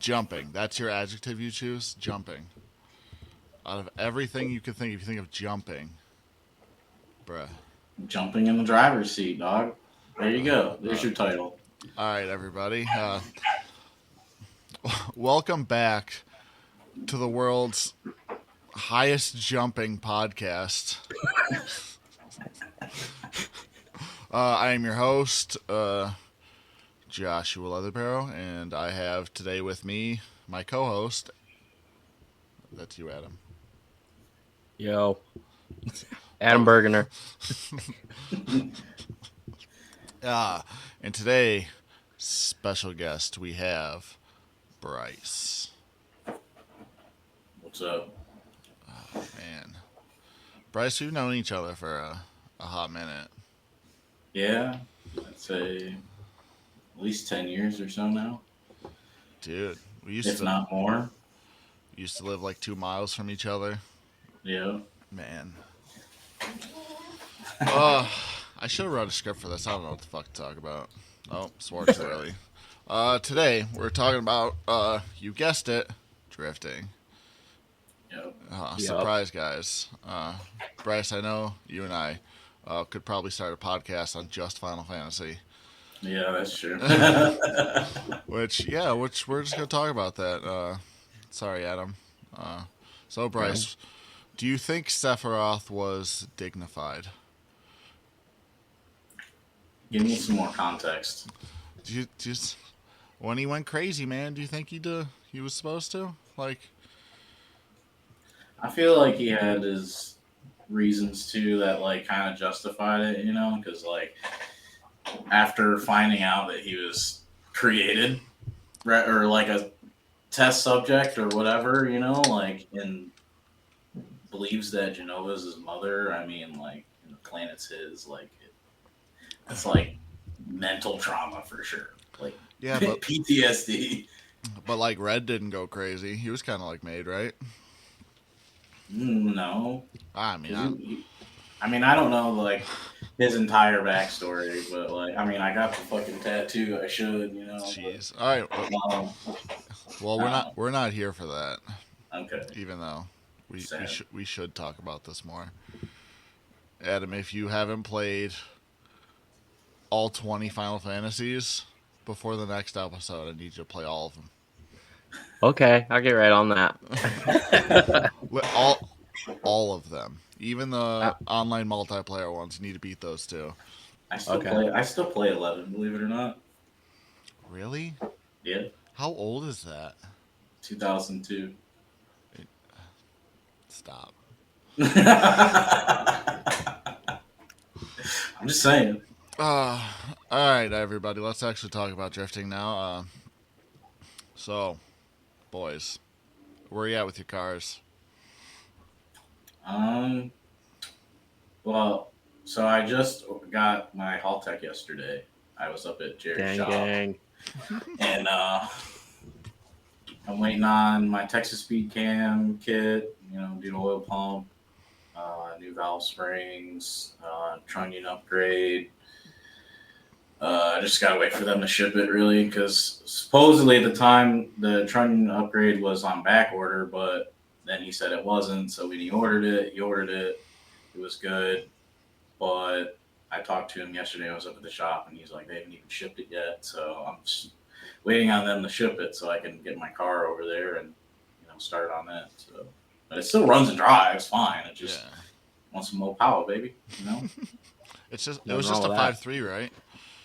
Jumping. That's your adjective you choose? Jumping. Out of everything you could think, if you think of jumping, bruh. Jumping in the driver's seat, dog. There you go. There's your title. All right, everybody. Welcome back to the world's highest jumping podcast. I am your host, Joshua Leatherbarrow, and I have today with me my co-host. That's you, Adam. Yo. Adam Bergener. And today, special guest, we have Bryce. What's up? Oh, man. Bryce, we've known each other for a hot minute. Yeah, I'd say at least 10 years or so now. Dude, we If not more. used to live like 2 miles from each other. Yeah. Man. I should have wrote a script for this. I don't know what the fuck to talk about. Oh, swore too early. Today, we're talking about, you guessed it, drifting. Yep. Surprise, guys. Bryce, I know you and I could probably start a podcast on just Final Fantasy. Yeah, that's true. Which we're just going to talk about that. Sorry, Adam. So, Bryce, do you think Sephiroth was dignified? Give me some more context. Do you just when he went crazy, man? Do you think he was supposed to? Like, I feel like he had his reasons too that like kind of justified it, you know, because like after finding out that he was created or like a test subject or whatever, you know, like and believes that Genova's his mother. I mean, like the planet's his. Like it's like mental trauma for sure. Like yeah, but PTSD. But like Red didn't go crazy. He was kind of like made, right? No. I mean, I don't know like his entire backstory, but like I mean, I got the fucking tattoo. I should, you know. Jeez. All right. Well, we're not here for that. Okay. Even though we should talk about this more. Adam, if you haven't played all 20 Final Fantasies before the next episode, I need you to play all of them. Okay, I'll get right on that. all of them, even the online multiplayer ones. You need to beat those too. I still play 11. Believe it or not. Really? Yeah. How old is that? 2002. Stop. I'm just saying. All right, everybody. Let's actually talk about drifting now. So, boys, where are you at with your cars? Well, so I just got my Haltech yesterday. I was up at Jared's shop. Gang. And I'm waiting on my Texas Speed Cam kit, you know, do the oil pump, new valve springs, trunnion upgrade. I just gotta wait for them to ship it, really, because supposedly at the time the trunnion upgrade was on back order, but then he said it wasn't. So when he ordered it, it was good. But I talked to him yesterday. I was up at the shop, and he's like, they haven't even shipped it yet. So I'm just waiting on them to ship it so I can get my car over there and start on that. So, but it still runs and drives fine. It just wants some more power, baby. You know. It was just a 5.3, right?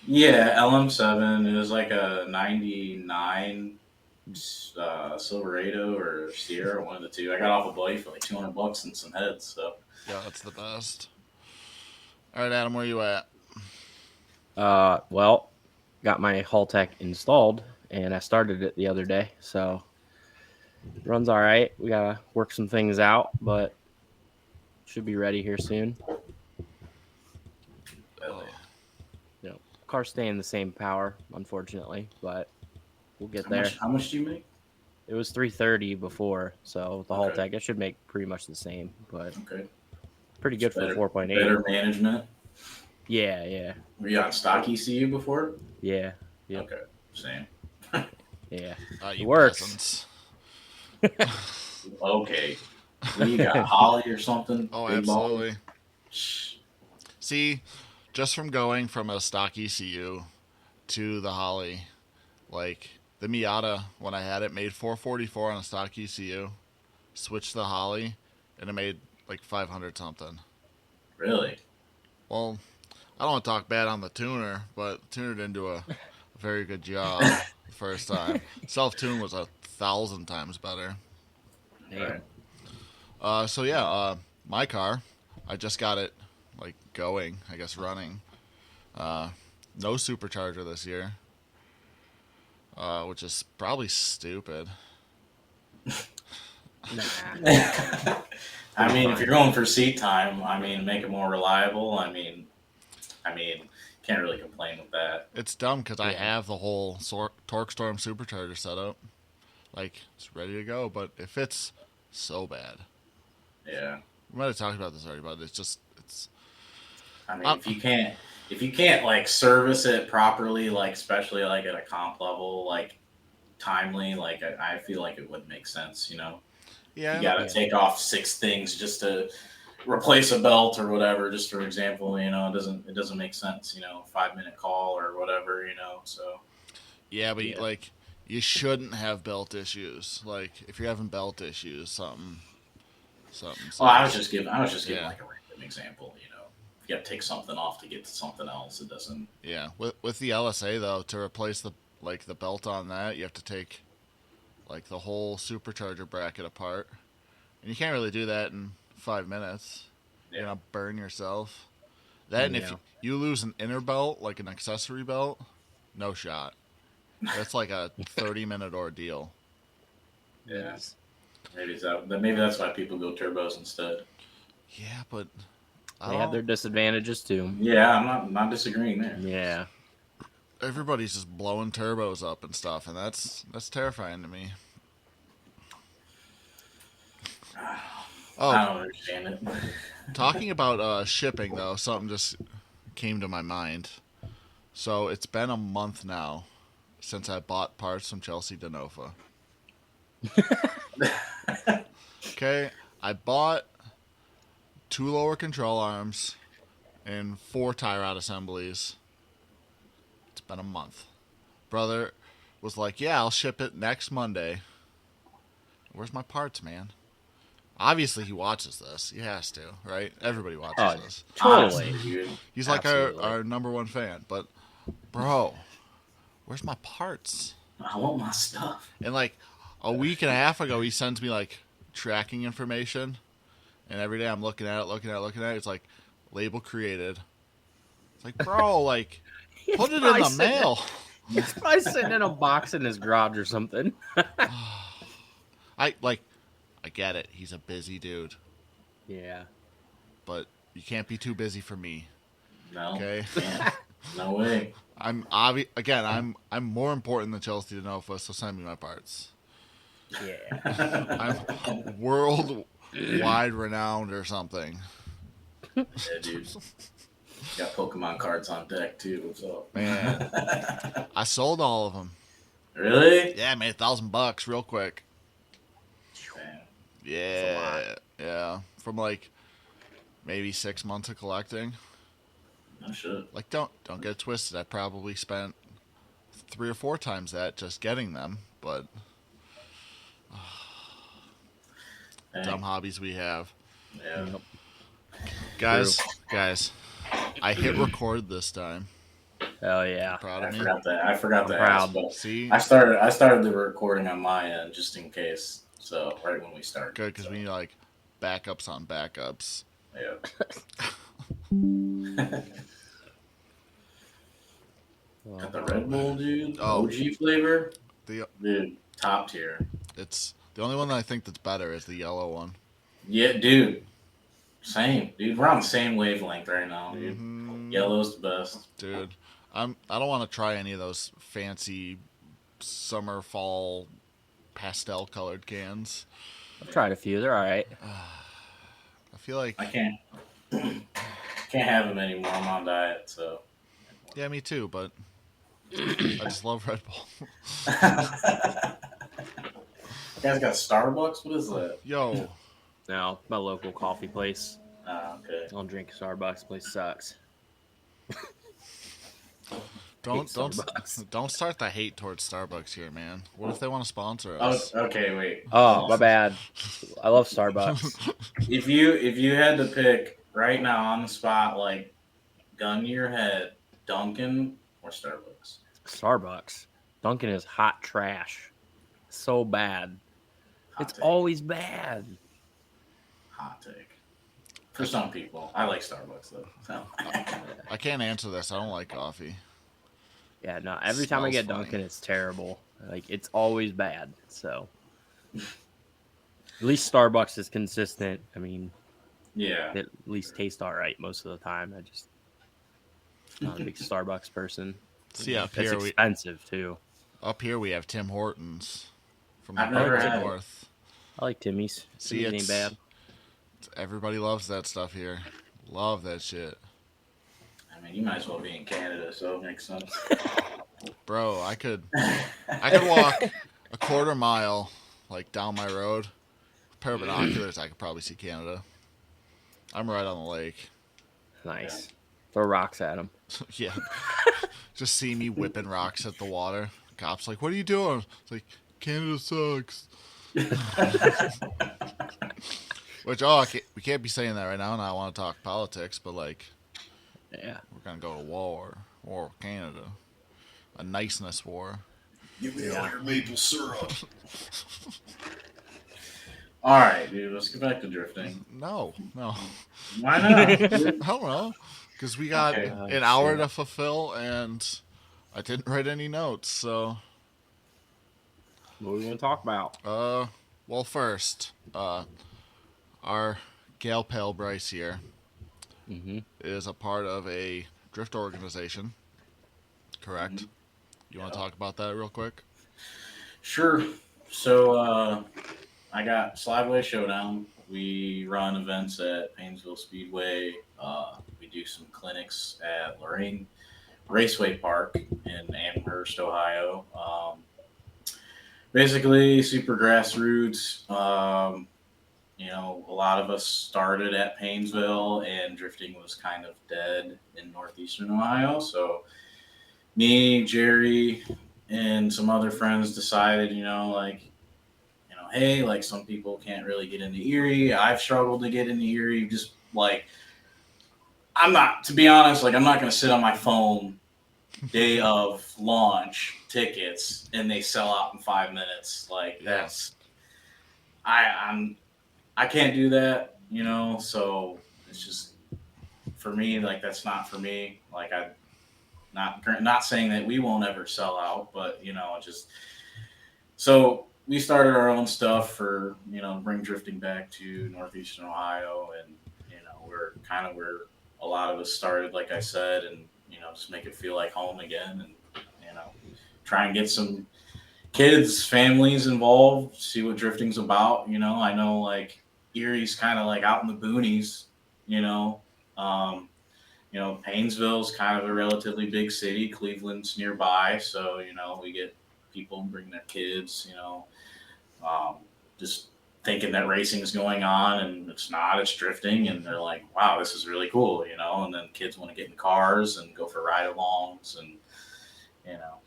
Yeah, LM7. It was like a 99 Silverado or Sierra, one of the two. I got off a buddy for like $200 and some heads. So yeah, that's the best. All right, Adam, where you at? Well, got my Haltech installed, and I started it the other day, so it runs all right. We gotta work some things out, but should be ready here soon. Car's staying the same power, unfortunately, but we'll get there. How much do you make? It was 330 before, so the Haltech, it should make pretty much the same, but pretty good for 4.8. Better management? Yeah. Were you on stock ECU before? Yeah. Okay, same. Yeah, it You works. peasants. Okay. What you got, Holly or something? Oh, Big absolutely. ball? See, just from going from a stock ECU to the Holly, like the Miata when I had it made 444 on a stock ECU. Switched to the Holly, and it made like 500 something. Really? Well, I don't want to talk bad on the tuner, but the tuner didn't do a very good job the first time. Self tune was 1,000 times better. Damn. So yeah, my car, I just got it like going, I guess running. No supercharger this year, which is probably stupid. Nah. I mean, if Fine. you're going for seat time, I mean, make it more reliable. I mean, can't really complain with that. It's dumb because I Yeah. have the whole Torque Storm supercharger set up. Like, it's ready to go, but it fits so bad. Yeah. We might have talked about this already, but it's. I mean, if you can't like service it properly, like especially like at a comp level, like timely, like I feel like it wouldn't make sense. Yeah, You got to take off 6 things just to replace a belt or whatever. Just for example, it doesn't make sense. 5-minute call or whatever. So yeah, but Yeah. like, you shouldn't have belt issues. Like, if you're having belt issues, something. well, I was just giving like a random example. If you got to take something off to get to something else, it doesn't. Yeah, with the LSA though, to replace the belt on that, you have to take like the whole supercharger bracket apart, and you can't really do that in 5 minutes. Yeah. You're gonna burn yourself. Then if Yeah. you lose an inner belt, like an accessory belt, no shot. That's like a 30-minute ordeal. Yeah. Maybe that's why people go turbos instead. Yeah, but They have their disadvantages too. Yeah, I'm not disagreeing there. Yeah. everybody's just blowing turbos up and stuff, and that's terrifying to me. I Oh, don't understand it. talking about shipping though, something just came to my mind. So it's been a month now since I bought parts from Chelsea Denofa. Okay, I bought 2 lower control arms and 4 tie rod assemblies. It's been a month. Brother was like, "Yeah, I'll ship it next Monday." Where's my parts, man? Obviously, he watches this. He has to, right? Everybody watches this. Totally. Honestly, dude. He's like Absolutely. our number one fan. But, bro, where's my parts? I want my stuff. And like a week and a half ago, he sends me like tracking information, and every day I'm looking at it. It's like label created. It's like, bro, like put it in the mail. It's probably sitting in a box in his garage or something. I get it. He's a busy dude, Yeah. but you can't be too busy for me. No. Okay. Can't. No way. I'm more important than Chelsea Denofa, so send me my parts. Yeah. I'm worldwide renowned or something. Yeah, dude. Got Pokemon cards on deck too. So Man, I sold all of them. really? Yeah, I made $1,000 real quick. Man. Yeah. From like maybe 6 months of collecting. No shit. Like, don't get it twisted. I probably spent 3 or 4 times that just getting them, but Dang. dumb hobbies we have. Yeah. Yep. Guys, I hit record this time. Hell yeah. Proud I of me. forgot that. I forgot I'm to proud. ask, but See, I started the recording on my end just in case. So right when we start. good because we need like backups on backups. Yeah. Got the Red Bull, dude. Oh. OG flavor. The Dude, top tier. it's the only one that I think that's better is the yellow one. Yeah, dude. Same, dude. We're on the same wavelength right now, dude. Mhm. Yellow's the best. Dude, I don't want to try any of those fancy summer fall pastel colored cans. I've tried a few. They're all right. I feel like I can't have them anymore. I'm on diet, so yeah, me too, but I just love Red Bull. You guys got Starbucks? What is that? Yo, No, my local coffee place. Okay. I don't drink Starbucks. Place sucks. Hate don't Starbucks. don't start the hate towards Starbucks here, man. What if they want to sponsor Oh, us? okay, wait. Oh, my bad. I love Starbucks. If you had to pick right now on the spot, like gun to your head, Dunkin' or Starbucks? Starbucks. Dunkin' is hot trash. So bad. Hot It's take. always bad. Hot take. For some people, I like Starbucks though. So. I can't answer this. I don't like coffee. Yeah, no. Every time I Smells get funny. Dunkin', it's terrible. Like it's always bad. So at least Starbucks is consistent. I mean, Yeah. it at least tastes all right most of the time. I just not a big Starbucks person. See, up That's here expensive too. we have Tim Hortons from I've up never the had it. north. I like Timmy's. See, Timmy's ain't bad. Everybody loves that stuff here. Love that shit. I mean, you might as well be in Canada, so it makes sense. Bro, I could walk a quarter mile like down my road. With a pair of binoculars, I could probably see Canada. I'm right on the lake. Nice. Throw rocks at him. Yeah. Just see me whipping rocks at the water. Cops like, what are you doing? It's like, Canada sucks. Which, we can't be saying that right now, and I want to talk politics, but like, Yeah. we're going to go to war with Canada. A niceness war. Give me all your maple syrup. All right, dude. Let's get back to drifting. No. Why not? I don't know. Because we got Okay. an hour to fulfill, and I didn't write any notes, so... What are we going to talk about? Well, first, our gal pal Bryce here is a part of a drift organization, correct? You want to talk about that real quick? Sure. So I got Slideway Showdown. We run events at Painesville Speedway. We do some clinics at Lorraine Raceway Park in Amherst, Ohio. Basically, super grassroots. A lot of us started at Painesville, and drifting was kind of dead in northeastern Ohio. So me, Jerry, and some other friends decided, hey, like some people can't really get into Erie. I've struggled to get into Erie. Just like, to be honest, like I'm not going to sit on my phone day of launch tickets and they sell out in 5 minutes. Like that's, I can't do that, so it's just for me, like that's not for me. Like not saying that we won't ever sell out, but so we started our own stuff for bring drifting back to northeastern Ohio, and we're kind of where a lot of us started, like I said, and just make it feel like home again, and try and get some kids, families involved, see what drifting's about. I know like Erie's kind of like out in the boonies, Painesville's kind of a relatively big city. Cleveland's nearby, so we get people bring their kids, just thinking that racing is going on, and it's not. It's drifting, and they're like, "Wow, this is really cool," And then kids want to get in cars and go for ride-alongs, and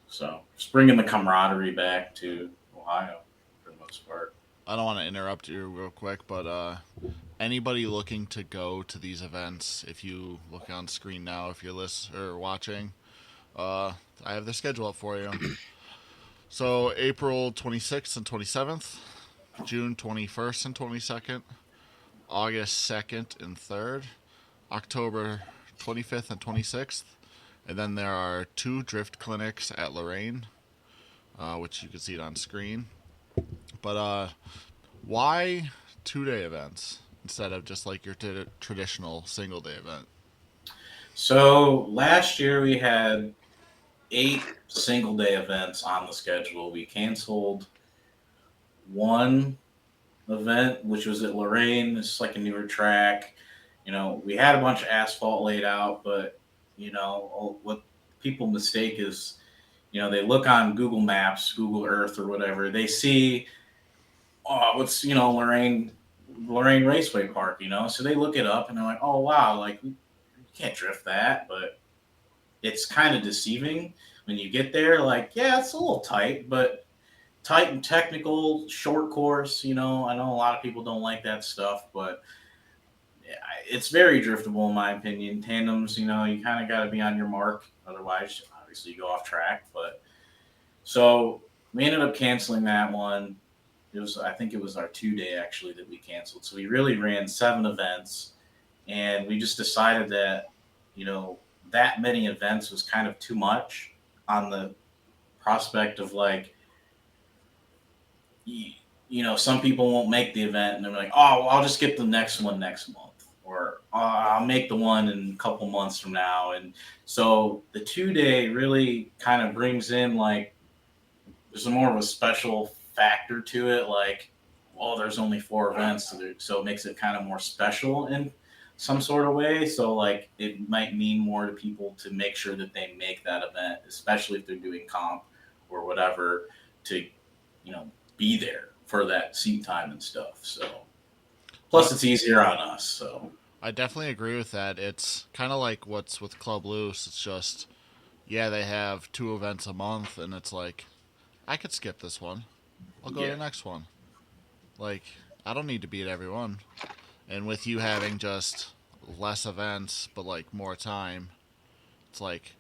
so just bringing the camaraderie back to Ohio for the most part. I don't want to interrupt you real quick, but anybody looking to go to these events, if you look on screen now, if you're listening or watching, I have the schedule up for you. So April 26th and 27th, June 21st and 22nd, August 2nd and 3rd, October 25th and 26th, and then there are 2 drift clinics at Lorraine, which you can see it on screen. But why 2-day events instead of just like your traditional single-day event? So last year we had 8 single-day events on the schedule. We canceled one event, which was at Lorraine. It's like a newer track. We had a bunch of asphalt laid out, but what people mistake is they look on Google Maps, Google Earth, or whatever. They see, oh, what's Lorraine Raceway Park, So they look it up and they're like, oh wow, like we can't drift that, but it's kind of deceiving when you get there. Like, yeah, it's a little tight, but tight and technical, short course. I know a lot of people don't like that stuff, but yeah, it's very driftable in my opinion. Tandems, you kind of got to be on your mark, otherwise, obviously, you go off track. But so we ended up canceling that one. I think it was our 2-day actually that we canceled. So we really ran 7 events, and we just decided that you know that many events was kind of too much on the prospect of like some people won't make the event and they're like, oh, well, I'll just get the next one next month, or I'll make the one in a couple months from now. And so the 2-day really kind of brings in like there's more of a special factor to it. Like, oh, there's only 4 events, so it makes it kind of more special in some sort of way. So like it might mean more to people to make sure that they make that event, especially if they're doing comp or whatever, to be there for that seat time and stuff. So plus it's easier on us. So I definitely agree with that. It's kind of like what's with Club Loose. It's just, yeah, they have 2 events a month, and it's like, I could skip this one. I'll go to the next one. Like, I don't need to be at every one. And with you having just less events, but like more time, it's like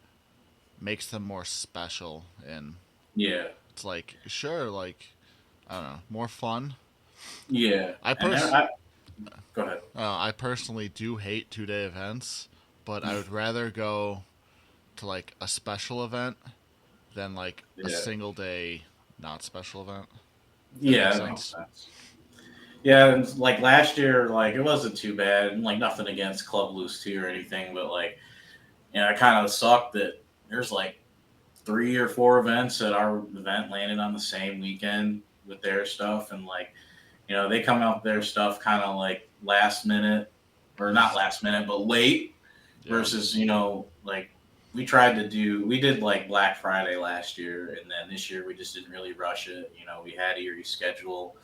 makes them more special. And yeah, it's like, sure, like, I don't know, more fun. yeah. Go ahead. I personally do hate 2-day events, but I would rather go to like a special event than like a single day not special event. Yeah, that makes sense. Yeah, and like last year, like it wasn't too bad, and like nothing against Club Loose 2 or anything, but like it kind of sucked that there's like 3 or 4 events that our event landed on the same weekend with their stuff, and like they come out with their stuff kind of like last minute, or not last minute, but late, versus like we did like Black Friday last year, and then this year we just didn't really rush it. We had Erie schedule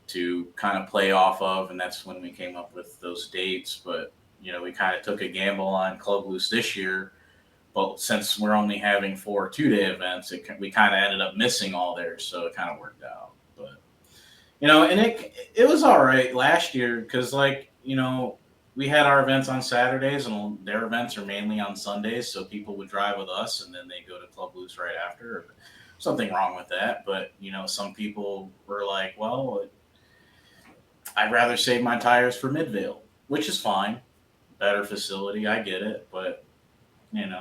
to kind of play off of, and that's when we came up with those dates. But we kind of took a gamble on Club Loose this year, but since we're only having 4 2-day events, we kind of ended up missing all theirs, so it kind of worked out. But and it was all right last year because like we had our events on Saturdays, and their events are mainly on Sundays, so people would drive with us and then they go to Club Loose right after. Something wrong with that, but some people were like, well, I'd rather save my tires for Midvale, which is fine. Better facility, I get it, but it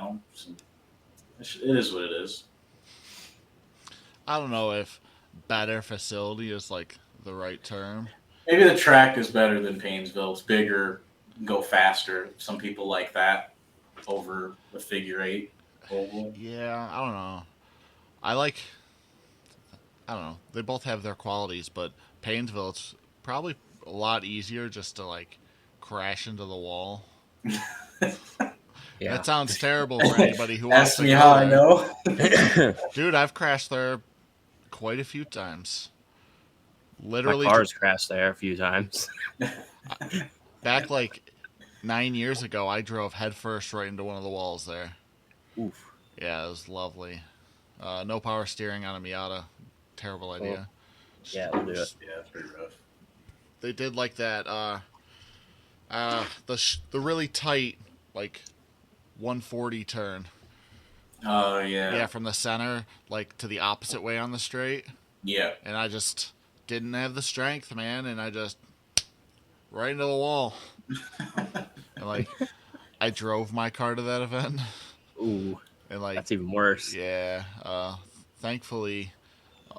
is what it is. I don't know if better facility is like the right term. Maybe the track is better than Paynesville. It's bigger, go faster. Some people like that over the figure 8 oval. Yeah, I don't know. I don't know. They both have their qualities, but Paynesville, it's probably a lot easier just to like crash into the wall. Yeah. That sounds terrible for anybody who wants Ask to me go how there. I know. Dude, I've crashed there quite a few times. Literally, my car's crashed there a few times. Back like 9 years ago, I drove headfirst right into one of the walls there. Oof. Yeah, it was lovely. No power steering on a Miata. Terrible idea. Yeah, we'll do it. Yeah, it's pretty rough. They did like that. The really tight like 140 turn. Oh yeah. Yeah, from the center like to the opposite way on the straight. Yeah. And I just didn't have the strength, man, and I just right into the wall. And like I drove my car to that event. Ooh. And like that's even worse. Yeah. Thankfully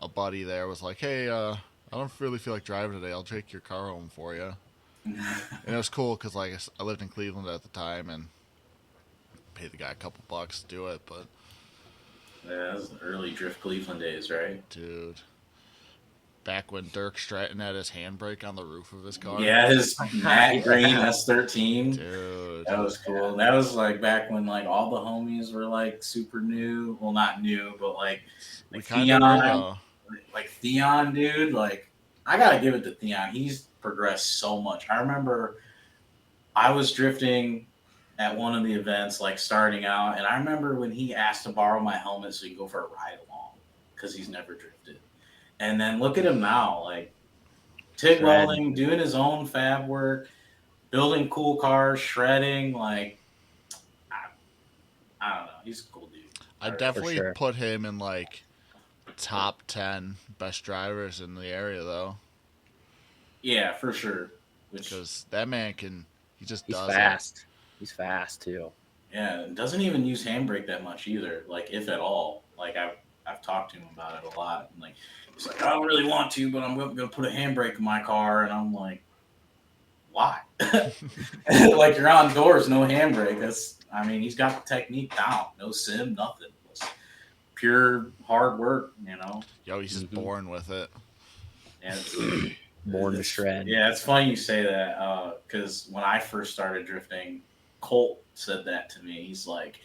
a buddy there was like, "Hey, I don't really feel like driving today. I'll take your car home for you." And it was cool because like I lived in Cleveland at the time and paid the guy a couple bucks to do it, but yeah, that was the early Drift Cleveland days, right? Dude, back when Dirk Stratton had his handbrake on the roof of his car. Yeah, his matte green S13. Dude. That was cool. That was like back when like all the homies were like super new. Well, not new, but like We kind of were, though. like Theon, dude. Like I gotta give it to Theon. He's progressed so much. I remember I was drifting at one of the events, like starting out, and I remember when he asked to borrow my helmet so he could go for a ride along because he's never drifted. And then look at him now, like TIG welding, doing his own fab work, building cool cars, shredding. Like I don't know, he's a cool dude. I definitely put him in like top 10 best drivers in the area, though. Yeah, for sure. Because that man he's does fast. He's fast too. Yeah, and doesn't even use handbrake that much either, like if at all. Like I've talked to him about it a lot. And like he's like, I don't really want to, but I'm gonna put a handbrake in my car, and I'm like, why? Like you're on doors, no handbrake. He's got the technique down, no sim, nothing. It's pure hard work, you know. Yo, he's just born with it. Yeah, born to shred. Yeah, it's funny you say that because when I first started drifting, Colt said that to me. He's like,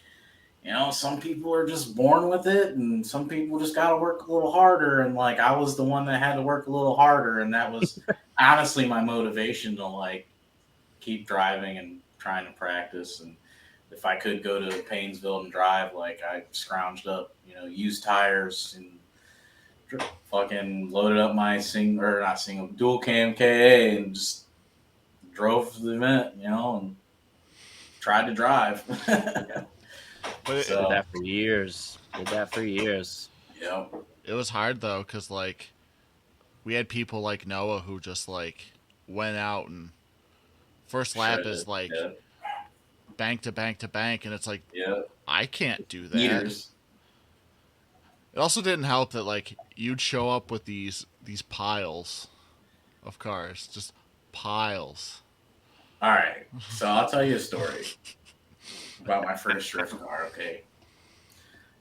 you know, some people are just born with it, and some people just got to work a little harder. And like, I was the one that had to work a little harder, and that was honestly my motivation to like keep driving and trying to practice. And if I could go to Paynesville and drive, like I scrounged up, you know, used tires and fucking loaded up my dual cam KA and just drove to the event, you know, and tried to drive. But did that for years. Yeah. It was hard though, because like we had people like Noah who just like went out and first lap is like bank to bank to bank, and it's like I can't do that. Meters. It also didn't help that like you'd show up with these piles of cars, just piles. All right, so I'll tell you a story about my first drift car. Okay,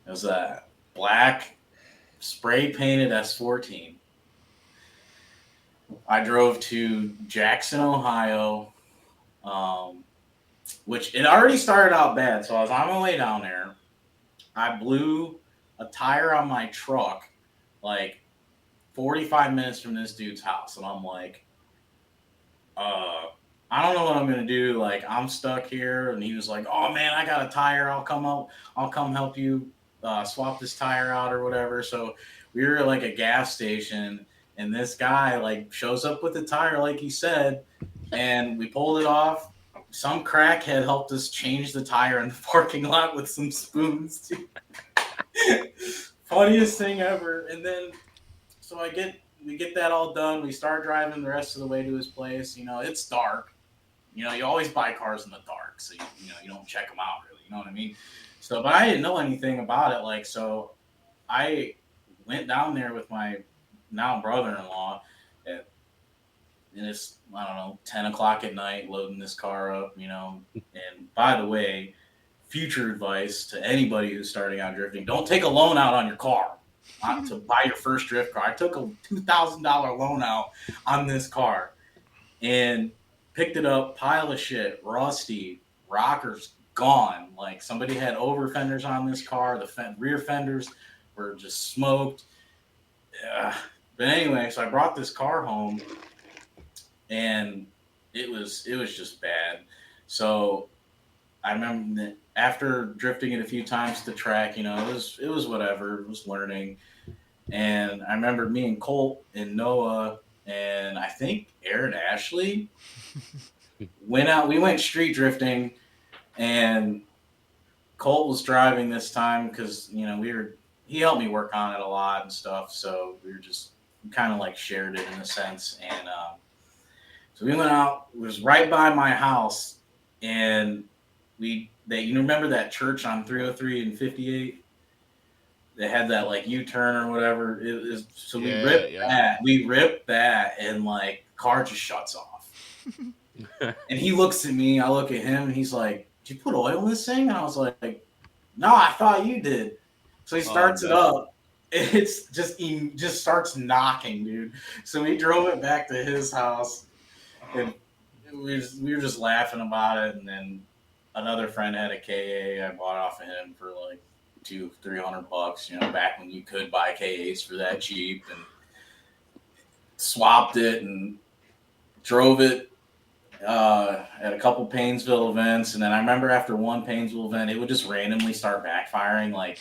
it was a black spray painted S14. I drove to Jackson, Ohio, which it already started out bad. So I was on my way down there. I blew a tire on my truck like 45 minutes from this dude's house. And I'm like, I don't know what I'm going to do. Like, I'm stuck here. And he was like, oh, man, I got a tire. I'll come help you swap this tire out or whatever. So we were at like a gas station. And this guy like shows up with the tire, like he said, and we pulled it off. Some crackhead helped us change the tire in the parking lot with some spoons. Funniest thing ever. And then, so we get that all done. We start driving the rest of the way to his place. You know, it's dark. You know, you always buy cars in the dark, so you don't check them out really. You know what I mean? So, but I didn't know anything about it. Like, so I went down there with my now brother-in-law and it's, I don't know, 10 o'clock at night, loading this car up, you know. And by the way, future advice to anybody who's starting out drifting, don't take a loan out on your car to buy your first drift car. I took a $2,000 loan out on this car and picked it up, pile of shit, rusty, rockers gone. Like somebody had over fenders on this car. The rear fenders were just smoked. But anyway, so I brought this car home and it was just bad. So I remember that after drifting it a few times to the track, you know, it was whatever. It was learning. And I remember me and Colt and Noah and I think Aaron Ashley went out. We went street drifting and Colt was driving this time because, you know, he helped me work on it a lot and stuff. So we kind of like shared it in a sense. And so we went out. It was right by my house. And you remember that church on 303 and 58? They had that like U-turn or whatever. We ripped that. We ripped that and like car just shuts off. And he looks at me, I look at him, and he's like, did you put oil in this thing? And I was like, no, I thought you did. So he starts it up it's just he just starts knocking, dude. So we drove it back to his house, and we were just laughing about it. And then another friend had a KA. I bought off of him for like $200-300, back when you could buy KAs for that cheap, and swapped it and drove it at a couple Painesville events. And then I remember after one Painesville event, it would just randomly start backfiring. Like,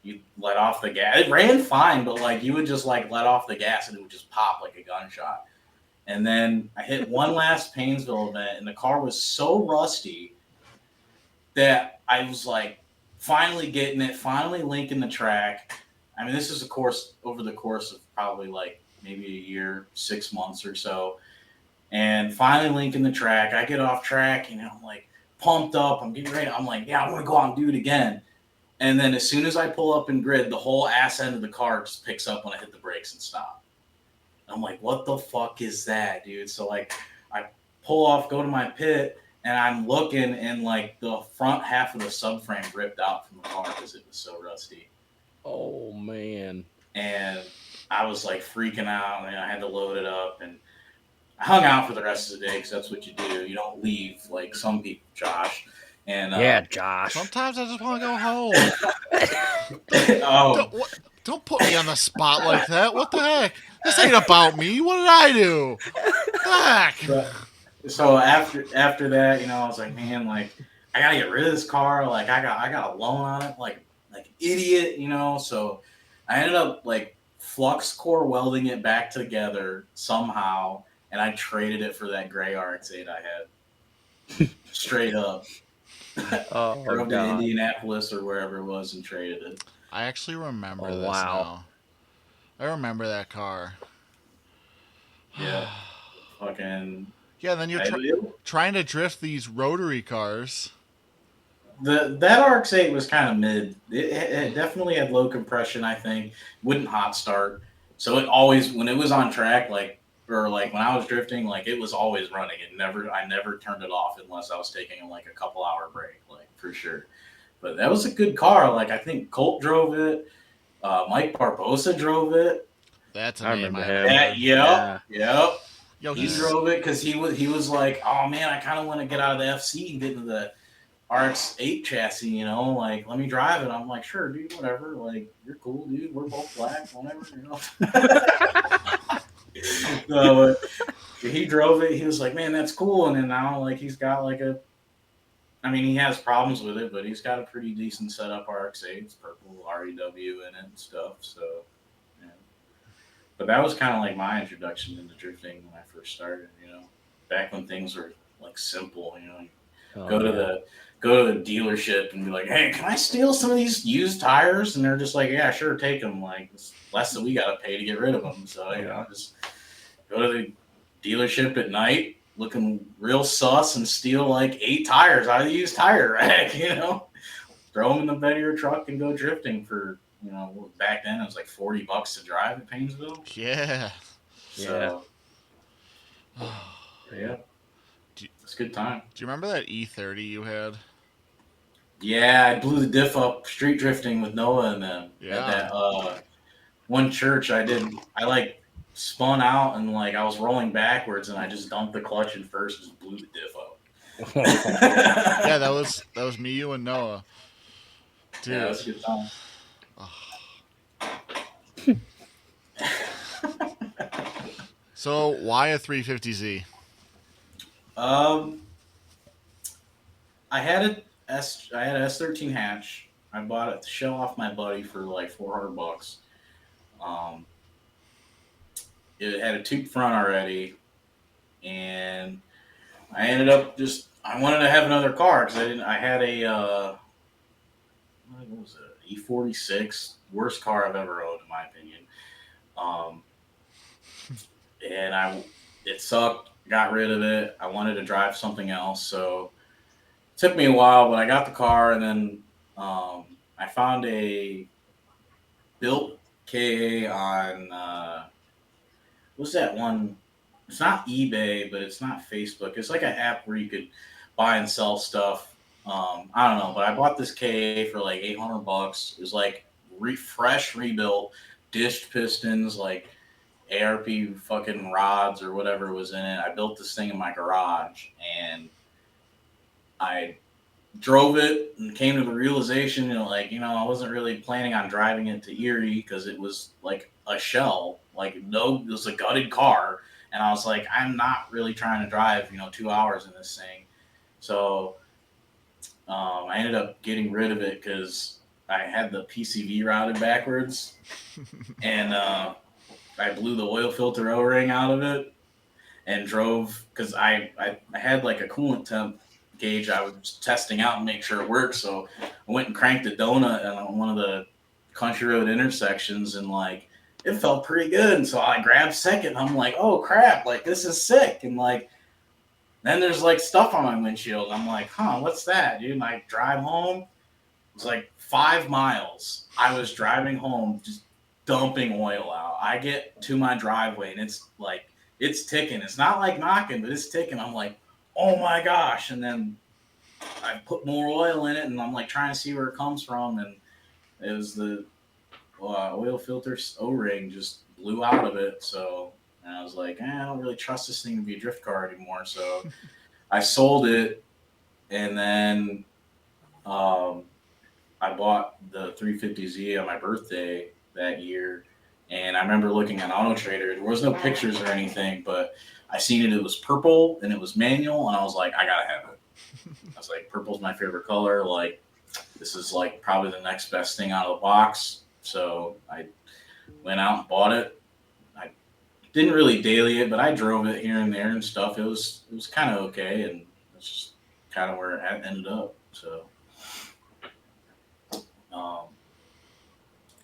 you let off the gas. It ran fine, but like you would just like let off the gas and it would just pop like a gunshot. And then I hit one last Painesville event, and the car was so rusty that I was like finally getting it, finally linking the track. I mean, this is over the course of probably like maybe a year, 6 months or so. And finally linking the track. I get off track, I'm like pumped up. I'm getting ready. I'm like, yeah, I want to go out and do it again. And then as soon as I pull up in grid, the whole ass end of the car just picks up when I hit the brakes and stop. I'm like, what the fuck is that, dude? So like I pull off, go to my pit, and I'm looking, and like the front half of the subframe ripped out from the car because it was so rusty. Oh man. And I was like freaking out, and I had to load it up, and I hung out for the rest of the day because that's what you do. You don't leave like some people, Josh. And yeah, Josh. Sometimes I just want to go home. Don't put me on the spot like that. What the heck? This ain't about me. What did I do? Heck. So after that, I was like, man, like I gotta get rid of this car. Like I got a loan on it, like an idiot, So I ended up like flux core welding it back together somehow, and I traded it for that gray RX-8 I had. Straight up. Drove to Indianapolis or wherever it was and traded it. I actually remember this now. I remember that car. Yeah. Fucking. Yeah, then you're trying to drift these rotary cars. That RX-8 was kind of mid. It definitely had low compression, I think. Wouldn't hot start. So it always, when it was on track, when I was drifting, like it was always running. I never turned it off unless I was taking like a couple hour break, like for sure. But that was a good car. Like I think Colt drove it. Mike Barbosa drove it. That's I remember him. Yep. Yo, he drove it because he was like, oh man, I kind of want to get out of the FC and get into the RX-8 chassis, like let me drive it. I'm like, sure, dude, whatever. Like you're cool, dude. We're both black, whatever, So he drove it. He was like, man, that's cool. And then now, like, he's got like he has problems with it, but he's got a pretty decent setup RX-8. It's purple REW in it and stuff. So, yeah. But that was kind of like my introduction into drifting when I first started. Back when things were like simple. Go to the dealership and be like, hey, can I steal some of these used tires? And they're just like, yeah, sure, take them. Like, it's less than we got to pay to get rid of them. So, just go to the dealership at night looking real sus and steal like 8 tires out of the used tire rack, Throw them in the bed of your truck and go drifting for, back then it was like $40 to drive at Painesville. Yeah. So, yeah. It's a good time. Do you remember that E30 you had? Yeah, I blew the diff up street drifting with Noah and them. Yeah. At that one church I like spun out and like I was rolling backwards and I just dumped the clutch in first and just blew the diff up. Yeah, that was me, you, and Noah. Dude. Yeah, that was a good time. So why a 350Z? I had an S13 hatch. I bought it to show off my buddy for like $400. It had a tube front already, and I ended up I wanted to have another car because I had a what was it, E46, worst car I've ever owned in my opinion. And it sucked. Got rid of it. I wanted to drive something else, so it took me a while, but I got the car, and then I found a built KA on what's that one? It's not eBay, but it's not Facebook. It's like an app where you could buy and sell stuff. I don't know, but I bought this KA for like $800. It was like fresh rebuilt, dished pistons, like ARP fucking rods or whatever was in it. I built this thing in my garage, and I drove it and came to the realization, I wasn't really planning on driving it to Erie because it was like a shell, it was a gutted car. And I was like, I'm not really trying to drive, 2 hours in this thing. So I ended up getting rid of it because I had the PCV routed backwards, and I blew the oil filter O-ring out of it and drove, because I had like a coolant temp gauge I was testing out and make sure it works. So I went and cranked a donut on one of the country road intersections, and it felt pretty good. And so I grabbed second. I'm like, oh crap, this is sick. And then there's stuff on my windshield. I'm like, what's that, dude? And I drive home. It's 5 miles. I was driving home just dumping oil out. I get to my driveway and it's ticking. It's not knocking, but it's ticking. I'm like, oh my gosh. And then I put more oil in it, and I'm trying to see where it comes from. And it was the oil filter O-ring just blew out of it. So I was like, I don't really trust this thing to be a drift car anymore. So I sold it, and then I bought the 350Z on my birthday that year. And I remember looking at Auto Trader. There was no pictures or anything, but I seen it was purple and it was manual, and I was like, I gotta have it. I was like, purple's my favorite color. This is probably the next best thing out of the box. So I went out and bought it. I didn't really daily it, but I drove it here and there and stuff. It was kind of okay, and that's just kind of where it ended up. So,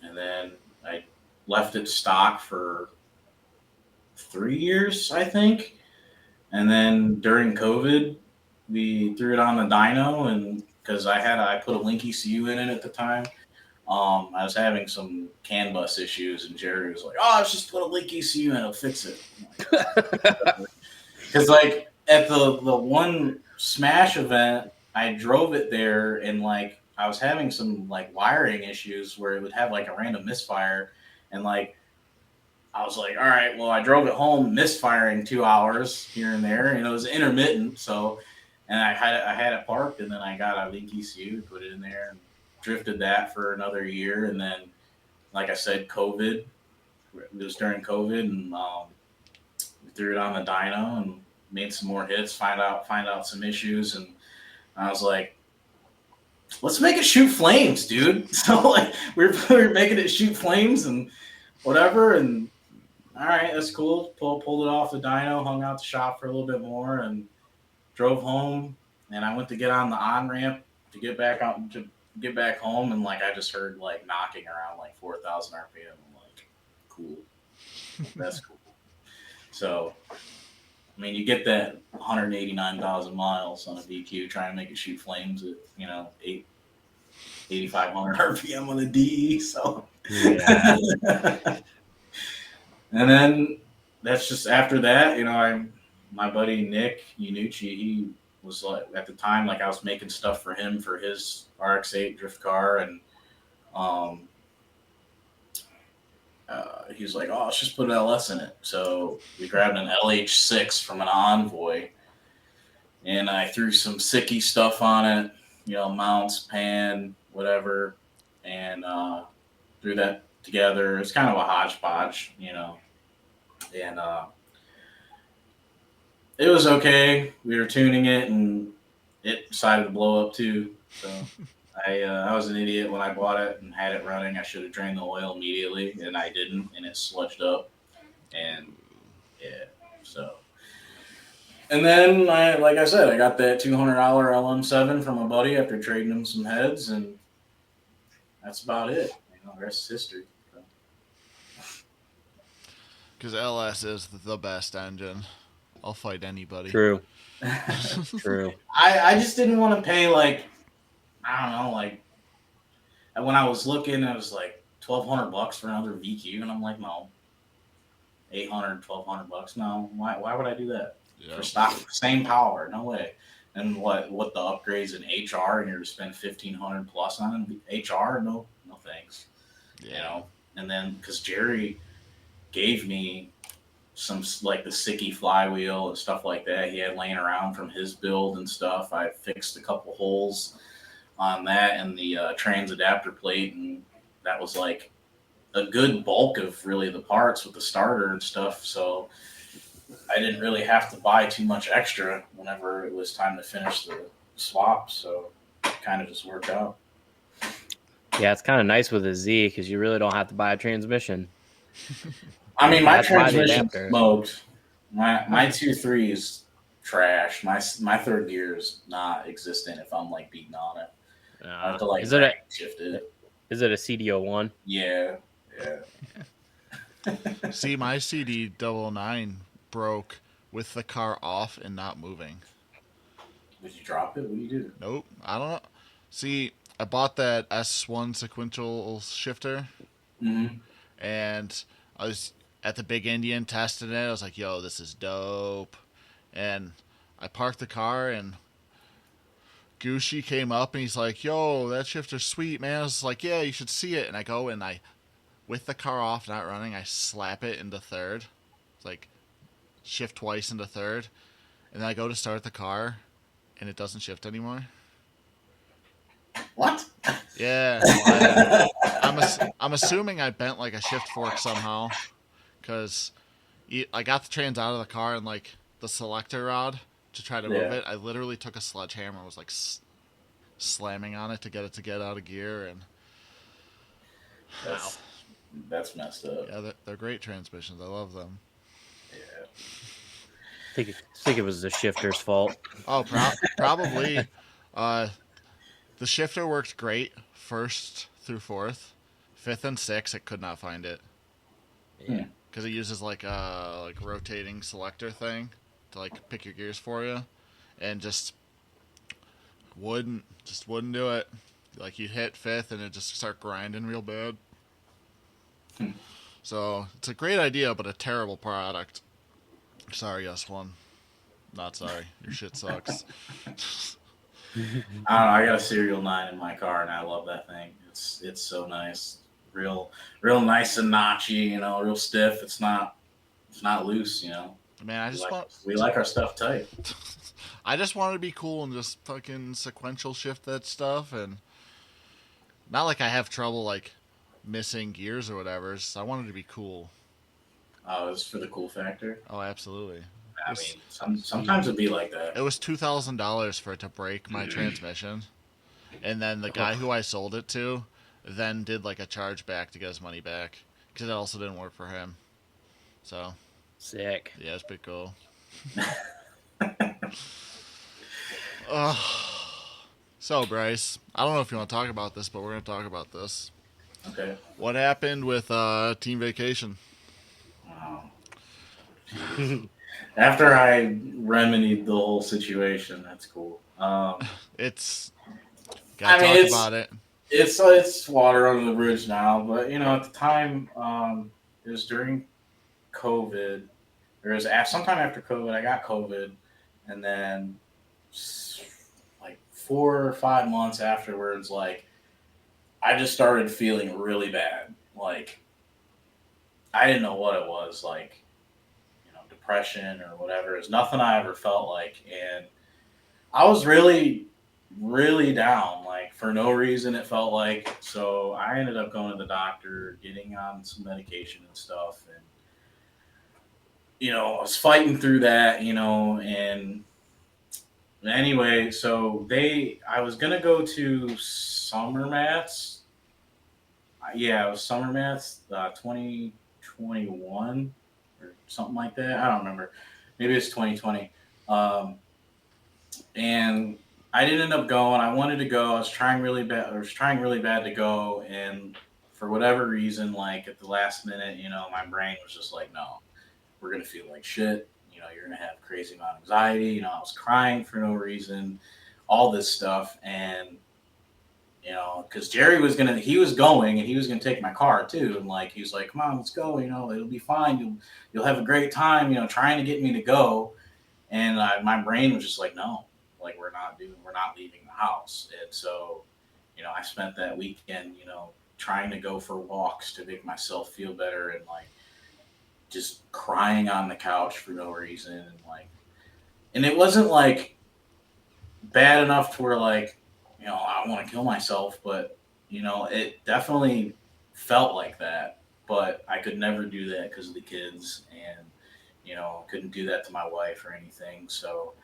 and then I left it stock for 3 years, I think. And then during COVID, we threw it on the dyno, and because I put a link ECU in it at the time. I was having some CAN bus issues, and Jerry was like, "Oh, let's just put a link ECU in, it'll fix it." Because at the one Smash event, I drove it there, and I was having some wiring issues where it would have a random misfire, and I was like, all right, well, I drove it home misfiring 2 hours here and there, and it was intermittent. So, and I had it parked, and then I got a link ECU, put it in there, and drifted that for another year. And then, like I said, COVID. It was during COVID, and we threw it on the dyno and made some more hits, find out some issues, and I was like, let's make it shoot flames, dude. So we were making it shoot flames and whatever, and all right, that's cool. Pulled it off the dyno, hung out the shop for a little bit more, and drove home. And I went to get on the on ramp to get back home, and I just heard knocking around 4,000 RPM. I'm like, cool, that's cool. So, I mean, you get that 189,000 miles on a DQ, trying to make it shoot flames at 8,500 RPM on a DE. So, yeah. And then that's just after that, my buddy Nick Yanucci, he was at the time, I was making stuff for him for his RX-8 drift car, and he was like, oh, let's just put an LS in it. So we grabbed an LH6 from an Envoy, and I threw some sicky stuff on it, mounts, pan, whatever, and threw that together. It's kind of a hodgepodge, and it was okay. We were tuning it, and it decided to blow up too. So I was an idiot when I bought it and had it running. I should have drained the oil immediately, and I didn't, and it sludged up. And yeah, so. And then, like I said, I got that $200 LM7 from a buddy after trading him some heads, and that's about it. The rest is history. Because LS is the best engine. I'll fight anybody. True. True. I just didn't want to pay I don't know, when I was looking, it was $1,200 for another VQ, and I'm like, no, $800, $1,200. No, why would I do that? Yeah. For stock, same power, no way. And what the upgrades in HR, and you're to spend $1,500 plus on an HR? No thanks. Yeah. And then because Jerry gave me some like the Sicky flywheel and stuff like that he had laying around from his build and stuff. I fixed a couple holes on that and the trans adapter plate, and that was like a good bulk of really the parts with the starter and stuff. So I didn't really have to buy too much extra whenever it was time to finish the swap. So it kind of just worked out. Yeah, it's kind of nice with a Z because you really don't have to buy a transmission. I mean, my That's why the transmission adapter. smoked. My 2.3 is trash. My third gear is not existent if I'm like beating on it. I have to like Is it shift it. Is it a CDO1? Yeah. See, my CD 009 broke with the car off and not moving. Did you drop it? What do you do? Nope, I don't know. See, I bought that S1 sequential shifter, Mm-hmm. and I was at the Big Indian testing it. I was like, yo, this is dope. And I parked the car, and Gucci came up, and he's like, yo, that shifter's sweet, man. I was like, yeah, you should see it. And I go, and with the car off, not running, I slap it into third. It's like, shift twice into third. And then I go to start the car, and it doesn't shift anymore. What? Yeah. I'm assuming I bent like a shift fork somehow, because I got the trans out of the car and like the selector rod to try to move it. I literally took a sledgehammer and was like slamming on it to get out of gear, and that's messed up. yeah, they're great transmissions. I love them. Yeah. I think it was the shifter's fault. Oh, probably. The shifter worked great first through fourth. Fifth and sixth, it could not find it. Yeah. Because it uses like a rotating selector thing to like pick your gears for you, and just wouldn't do it. Like you hit fifth and it just start grinding real bad. So it's a great idea, but a terrible product. Sorry, S1. Not sorry. Your shit sucks. I don't know. I got a Serial 9 in my car, and I love that thing. It's so nice, real nice and notchy. Real stiff. It's not loose. Man, we like our stuff tight. I just wanted to be cool and just fucking sequential shift that stuff, and not like I have trouble like missing gears or whatever. So I wanted to be cool. Oh, it's for the cool factor. Oh, absolutely. I mean, sometimes it'd be like that. It was $2,000 for it to break my transmission, and then the guy who I sold it to then did like a chargeback to get his money back because it also didn't work for him. So Sick. yeah, it's pretty cool. So Bryce, I don't know if you want to talk about this, but we're going to talk about this. Okay. What happened with Team Vacation? After I remedied the whole situation, that's cool. It's gotta talk about it. It's water under the bridge now, but at the time, it was during COVID. There was sometime after COVID, I got COVID, and then like 4 or 5 months afterwards, like I just started feeling really bad. Like I didn't know what it was, like depression or whatever. It's nothing I ever felt like, and I was really, really down, like for no reason. It felt like. So I ended up going to the doctor, getting on some medication and stuff, and I was fighting through that, and anyway, so I was gonna go to Summer Mats. Yeah, it was Summer Mats 2021 or something like that. I don't remember. Maybe it's 2020. And I didn't end up going. I wanted to go. I was trying really bad. To go, and for whatever reason, like at the last minute, my brain was just like, no, we're gonna feel like shit. You're gonna have crazy amount of anxiety. I was crying for no reason, all this stuff, and because Jerry was going, and he was gonna take my car too, and like he was like, "Come on, let's go. It'll be fine. You'll have a great time." Trying to get me to go, and my brain was just like, "No, we're not leaving the house." And so, I spent that weekend, trying to go for walks to make myself feel better, and like just crying on the couch for no reason, and like, and it wasn't like bad enough to where like, I want to kill myself, but it definitely felt like that. But I could never do that because of the kids, and couldn't do that to my wife or anything. So,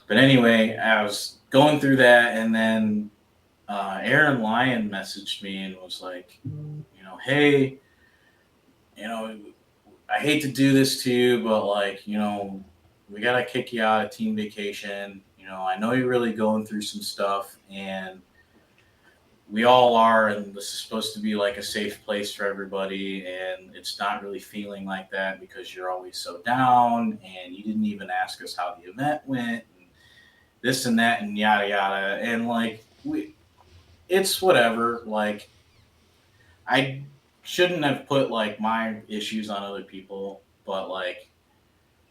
but anyway, I was going through that, and then Aaron Lyon messaged me and was like, hey, you know, I hate to do this to you, but like, we gotta kick you out of team vacation. I know you're really going through some stuff, and we all are, and this is supposed to be like a safe place for everybody, and it's not really feeling like that because you're always so down, and you didn't even ask us how the event went, and this and that, and yada yada, and like it's whatever. Like I shouldn't have put like my issues on other people, but like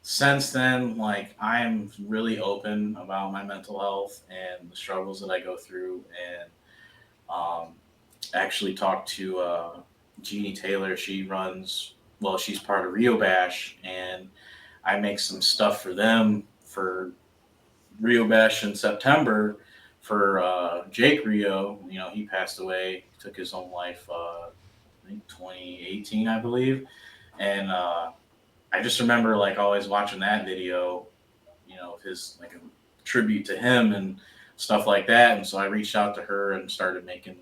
since then, like I'm really open about my mental health and the struggles that I go through, and actually talked to Jeannie Taylor. She's part of Rio Bash, and I make some stuff for them for Rio Bash in September for Jake Rio. He passed away, took his own life, I think 2018, I believe. And I just remember like always watching that video, of his like a tribute to him and stuff like that. And so I reached out to her and started making,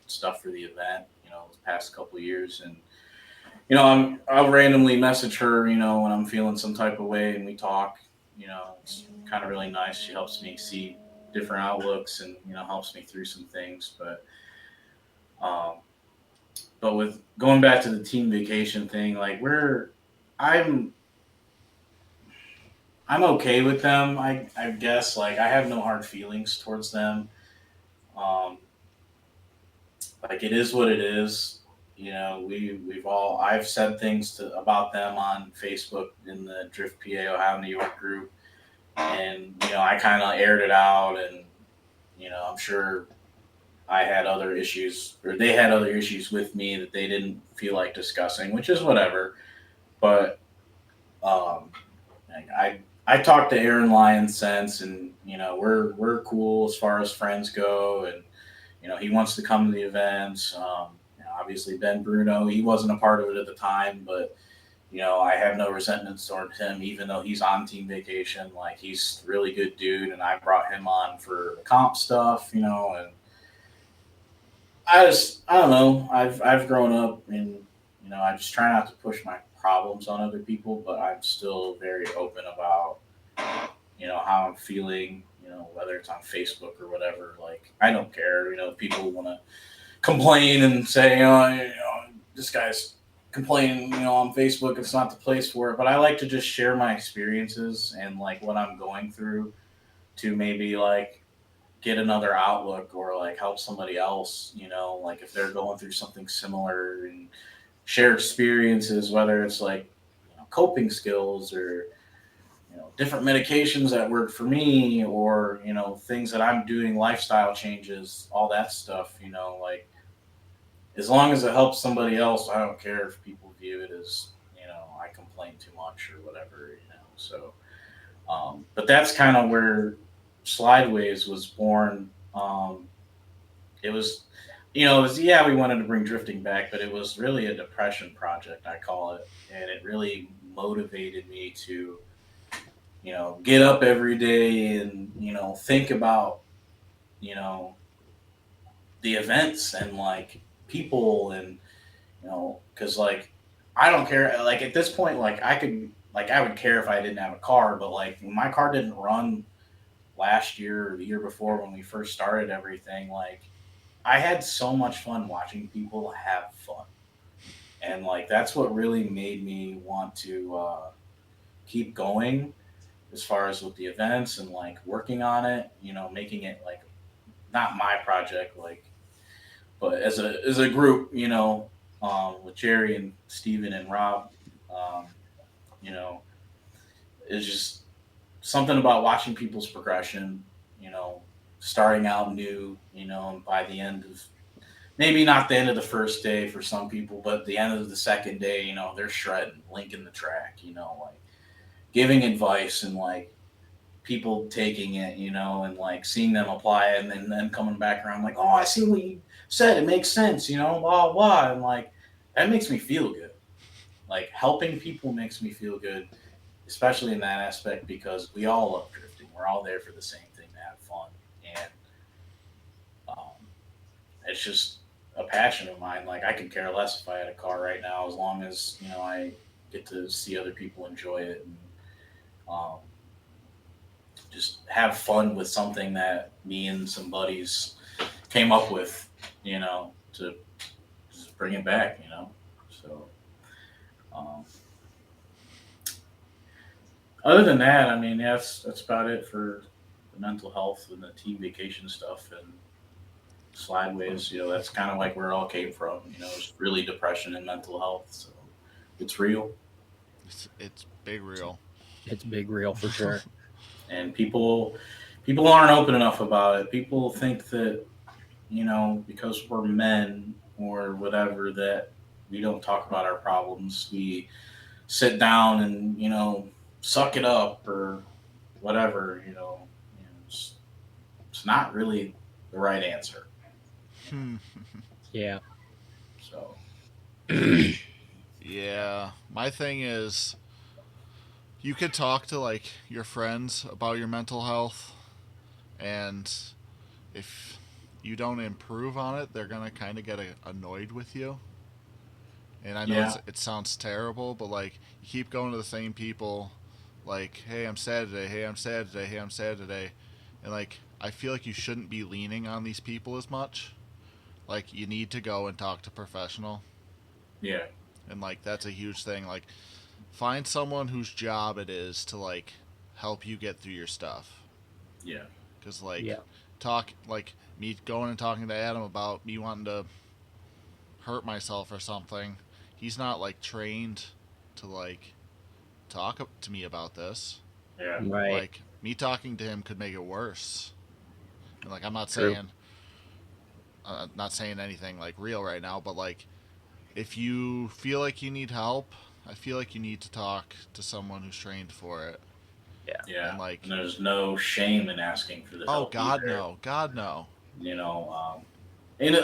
stuff for the event, the past couple of years. And, I'll randomly message her, when I'm feeling some type of way, and we talk. It's kind of really nice. She helps me see different outlooks, and, helps me through some things. Um, but with going back to the team vacation thing, like I'm I'm okay with them. I guess like I have no hard feelings towards them. Um, like it is what it is. We've all I've said things about them on Facebook in the Drift PA Ohio New York group, and I kind of aired it out, and I'm sure I had other issues, or they had other issues with me that they didn't feel like discussing, which is whatever. But um, I talked to Aaron Lyon since, and we're cool as far as friends go, and he wants to come to the events. Obviously Ben Bruno, he wasn't a part of it at the time, but I have no resentment towards him, even though he's on team vacation. Like he's a really good dude, and I brought him on for the comp stuff, and I don't know. I've grown up, and I just try not to push my problems on other people, but I'm still very open about how I'm feeling. Whether it's on Facebook or whatever. Like I don't care. If people want to complain and say, this guy's complaining, on Facebook. It's not the place for it. But I like to just share my experiences and like what I'm going through to maybe like get another outlook or like help somebody else, like if they're going through something similar, and share experiences, whether it's like coping skills or different medications that work for me, or things that I'm doing, lifestyle changes, all that stuff. Like as long as it helps somebody else, I don't care if people view it as I complain too much or whatever. So but that's kind of where Slideways was born. It was, yeah, we wanted to bring drifting back, but it was really a depression project, I call it. And it really motivated me to, get up every day and, think about, you know, the events and like people, and, cause like, I don't care. Like at this point, like I would care if I didn't have a car, but like my car didn't run last year or the year before when we first started everything. Like I had so much fun watching people have fun. And like that's what really made me want to keep going as far as with the events and like working on it, making it like not my project, like, but as a group, with Jerry and Steven and Rob, um, you know, it's just something about watching people's progression, starting out new, and by the end of maybe not the end of the first day for some people, but the end of the second day, they're shredding, linking the track, like giving advice and like people taking it, and like seeing them apply it and then them coming back around like, oh, I see what you said. It makes sense, blah, blah. And like, that makes me feel good. Like helping people makes me feel good, especially in that aspect because we all love drifting. We're all there for the same thing to have fun. And it's just a passion of mine. Like I could care less if I had a car right now, as long as I get to see other people enjoy it and um, just have fun with something that me and some buddies came up with, to just bring it back, So, um, other than that, I mean, yeah, that's about it for the mental health and the team vacation stuff and slideways. That's kind of like where it all came from. It's really depression and mental health. So it's real, It's big real. It's big real for sure. and people aren't open enough about it. People think that because we're men or whatever that we don't talk about our problems. We sit down and suck it up or whatever. It's not really the right answer. Yeah. So Yeah. My thing is, you could talk to like your friends about your mental health, and if you don't improve on it, they're gonna kind of get annoyed with you. And I know yeah, it sounds terrible, but like you keep going to the same people, like, hey, I'm sad today. Hey, I'm sad today. Hey, I'm sad today. And like I feel like you shouldn't be leaning on these people as much. Like you need to go and talk to a professional, yeah, and like that's a huge thing. Like find someone whose job it is to like help you get through your stuff. yeah, Because like Yeah. talk like me going and talking to Adam about me wanting to hurt myself or something. He's not like trained to like talk to me about this. yeah, Right. Like me talking to him could make it worse. And like I'm True. not saying anything like real right now, but like if you feel like you need help, I feel like you need to talk to someone who's trained for it. yeah. And like, And there's no shame in asking for the oh help God either. no, God no. You know, and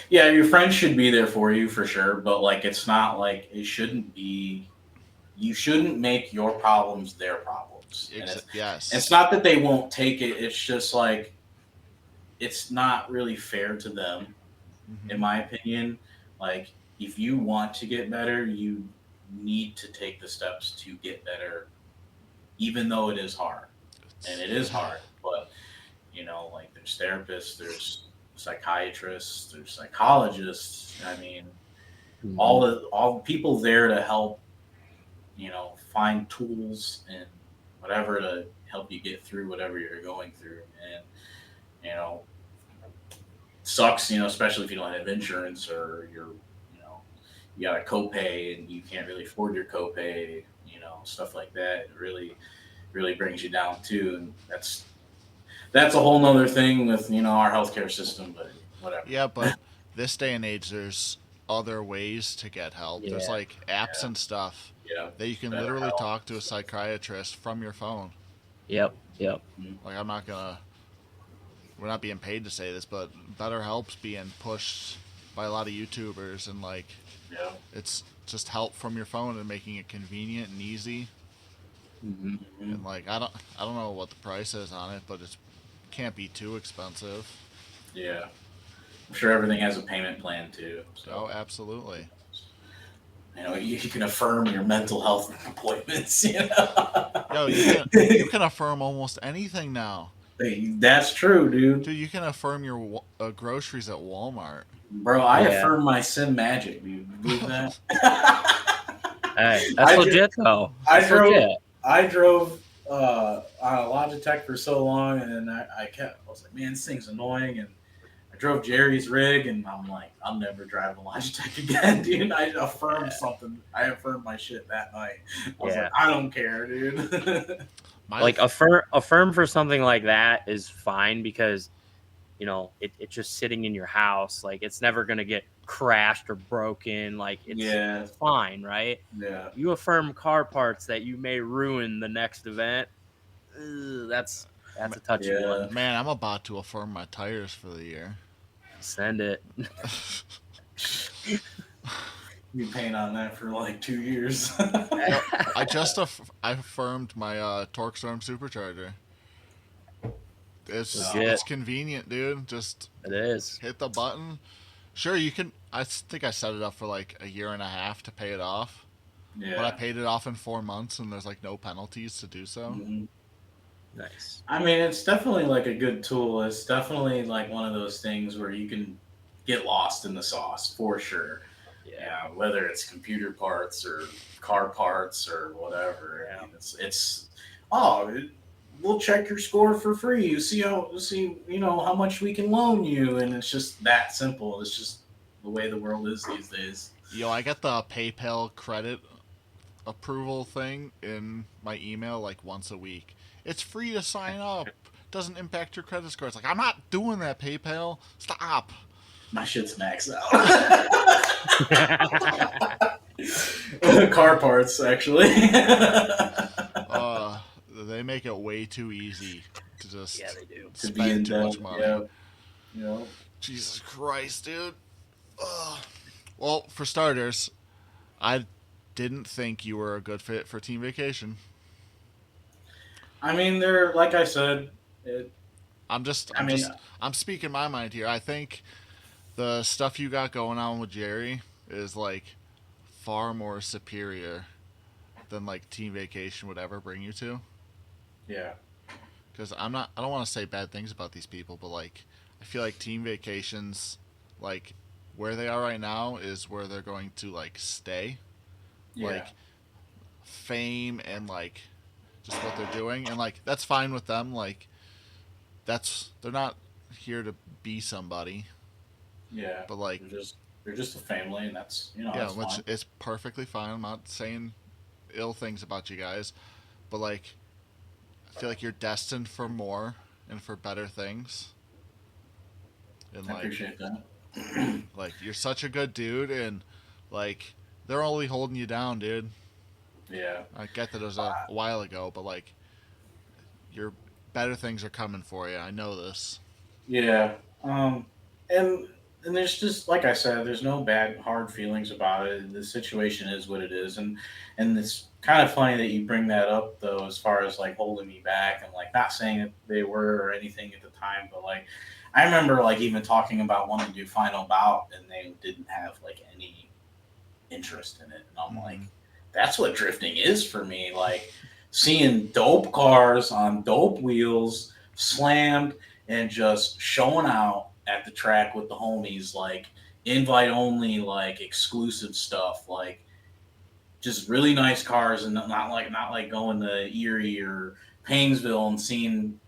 yeah, your friends should be there for you for sure, but like it's not like it shouldn't be. You shouldn't make your problems their problems, and it's Yes. not that they won't take it. It's just like it's not really fair to them, in Mm-hmm. my opinion. Like if you want to get better, you need to take the steps to get better, even though it is hard, and it is hard. But like there's therapists, there's psychiatrists, there's psychologists. I mean, Mhm. all the people there to help, find tools and whatever to help you get through whatever you're going through. And you know, sucks, especially if you don't have insurance or you got a copay and you can't really afford your copay, stuff like that. It really, really brings you down too. And that's a whole nother thing with our healthcare system, but whatever. Yeah, but this day and age, there's other ways to get help. There's Yeah. like apps Yeah, and stuff yeah, that you can better literally health. talk to a psychiatrist from your phone. Yep. Yep. Like we're not being paid to say this, but BetterHelp's being pushed by a lot of YouTubers, and like Yeah. it's just help from your phone and making it convenient and easy. Hmm. Mhm. And like I don't know what the price is on it, but it can't be too expensive. Yeah. I'm sure everything has a payment plan too. Oh, So absolutely. you can affirm your mental health appointments. You know, Yo, you can affirm almost anything now. that's true, dude. Dude, you can affirm your groceries at Walmart. Bro, I Yeah. affirm my sim magic, dude. You believe that? Hey, that's I, dro- legit though. I That's drove legit. I drove on a Logitech for so long, and I was like, man, this thing's annoying. And I drove Jerry's rig, and I'm like, I'm never driving a Logitech again, dude. I affirmed something. I affirmed my shit that night. I was Yeah. like, I don't care, dude. My Like affirm for something like that is fine because it's just sitting in your house. Like, it's never going to get crashed or broken. Like, it's fine, right? Yeah. You affirm car parts that you may ruin the next event. That's a touchy one. Man, I'm about to affirm my tires for the year. Send it. Be paying on that for like 2 years. I just I affirmed my Torque Storm supercharger. It's convenient, dude. Just it is. Hit the button. Sure, you can. I think I set it up for like a year and a half to pay it off. Yeah. But I paid it off in 4 months, and there's like no penalties to do so. Mm-hmm. Nice. I mean, it's definitely like a good tool. It's definitely like one of those things where you can get lost in the sauce for sure. Yeah, whether it's computer parts or car parts or whatever. Yeah. I mean, we'll check your score for free. You see how much we can loan you, and it's just that simple. It's just the way the world is these days. Yo, I got the PayPal credit approval thing in my email like once a week. It's free to sign up. Doesn't impact your credit score. It's like, I'm not doing that, PayPal. Stop. My shit's maxed out. Car parts, actually. They make it way too easy to just they do. spend too much money. Yeah. Jesus Christ, dude. Well, for starters, I didn't think you were a good fit for Team Vacation. I mean, they're like I said. I'm speaking my mind here. I think the stuff you got going on with Jerry is like far more superior than like Team Vacation would ever bring you to. Yeah. Because I don't want to say bad things about these people, but like I feel like Team Vacations, like where they are right now is where they're going to like stay. Yeah. Like fame and like just what they're doing, and like that's fine with them. Like they're not here to be somebody. Yeah. But like they're just a family, and that's that's which fine. is perfectly fine. I'm not saying ill things about you guys, but like I feel like you're destined for more and for better things. And I appreciate that. Like you're such a good dude, and like they're only holding you down, dude. Yeah. I get that it was a while ago, but like your better things are coming for you. I know this. Yeah. And there's just like I said, there's no bad hard feelings about it. The situation is what it is, and it's kind of funny that you bring that up though, as far as like holding me back and like not saying that they were or anything at the time, but like I remember like even talking about wanting to do final bout, and they didn't have like any interest in it, and I'm like, that's what drifting is for me. Like seeing dope cars on dope wheels slammed and just showing out at the track with the homies, like invite only, like exclusive stuff, like just really nice cars, and not like going to Erie or Painesville and seeing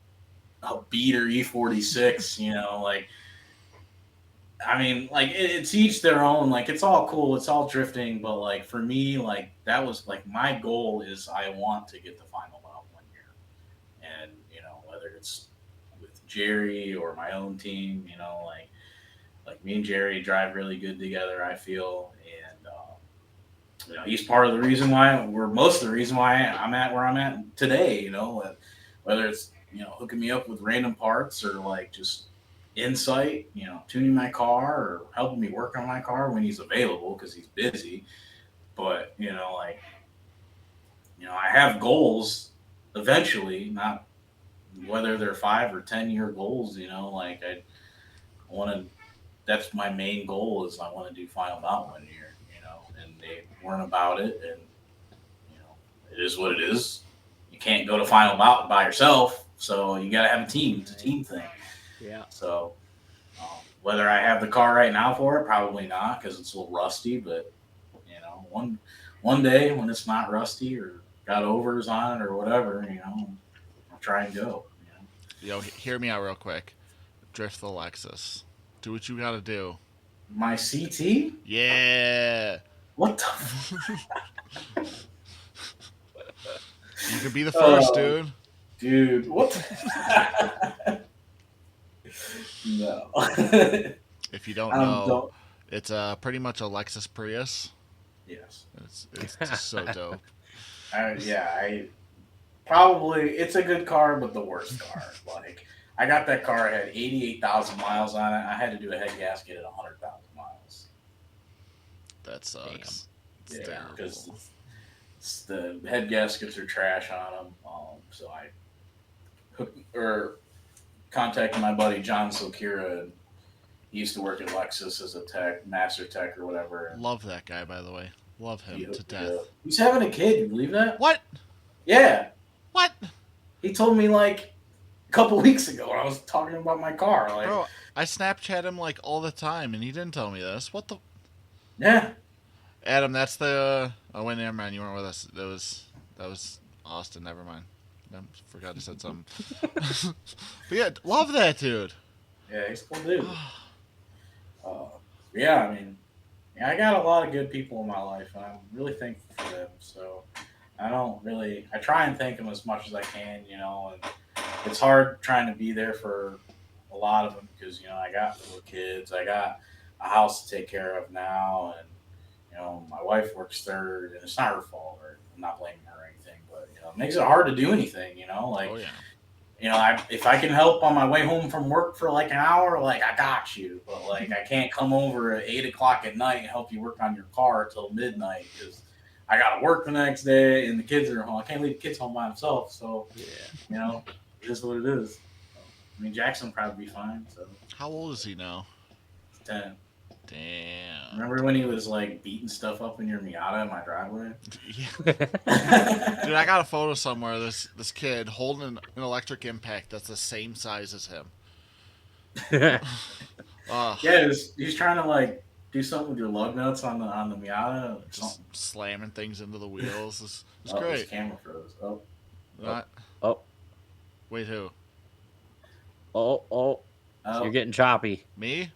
a beater E46, like I mean, like it's each their own. Like it's all cool, it's all drifting, but like for me, like that was like my goal is I want to get the final out one year, and whether it's with Jerry or my own team, like me and Jerry drive really good together, I feel, and he's part of the reason why most of the reason why I'm at where I'm at today. Whether it's hooking me up with random parts or like just insight, tuning my car or helping me work on my car when he's available because he's busy. But, I have goals eventually, not whether they're 5 or 10 year goals, like I want to, that's my main goal is I want to do final bout one year, and they weren't about it. And, it is what it is. You can't go to final bout by yourself. So you got to have a team. It's a team thing. Yeah. So whether I have the car right now for it, probably not because it's a little rusty. But one day when it's not rusty or got overs on it or whatever, I'll try and go. Yo, hear me out real quick. Drift the Lexus. Do what you got to do. My CT? Yeah. What the? You could be the first, dude. Dude, what? No. If you don't know, Don't. it's pretty much a Lexus Prius. Yes. It's just so dope. I probably it's a good car, but the worst car. Like I got that car, it had 88,000 miles on it. I had to do a head gasket at 100,000 miles. That sucks. It's Yeah, terrible. because the head gaskets are trash on them. So I contacted my buddy John Silkira. And he used to work at Lexus as a tech, master tech or whatever. And Love that guy, by the way. Love him to death. He's having a kid. You believe that? What? Yeah. What? He told me like a couple weeks ago when I was talking about my car. Like, Bro, I Snapchat him like all the time, and he didn't tell me this. What the? Yeah. Adam, that's the. Oh wait, never mind. You weren't with us. That was Austin. Never mind. I forgot to said something. But yeah, love that dude. Yeah, he's a cool dude. Yeah, I mean, I got a lot of good people in my life, and I'm really thankful for them. So I try and thank them as much as I can, and it's hard trying to be there for a lot of them because, I got 4 kids, I got a house to take care of now, and, my wife works third, and it's not her fault, or I'm not blaming her or anything, but, it makes it hard to do anything, like, Oh yeah. if I can help on my way home from work for like an hour, like I got you. But like I can't come over at 8:00 at night and help you work on your car till midnight because I got to work the next day and the kids are home. I can't leave the kids home by themselves. So it is what it is. I mean, Jackson will probably be fine. So How old is he now? 10. Damn. Remember when he was like beating stuff up in your Miata in my driveway? Yeah. Dude, I got a photo somewhere of this kid holding an electric impact that's the same size as him. Yeah, he's trying to like do something with your lug nuts on the Miata. Just slamming things into the wheels. It's His great. camera froze. Oh. Wait, who? Oh. So you're getting choppy. Me?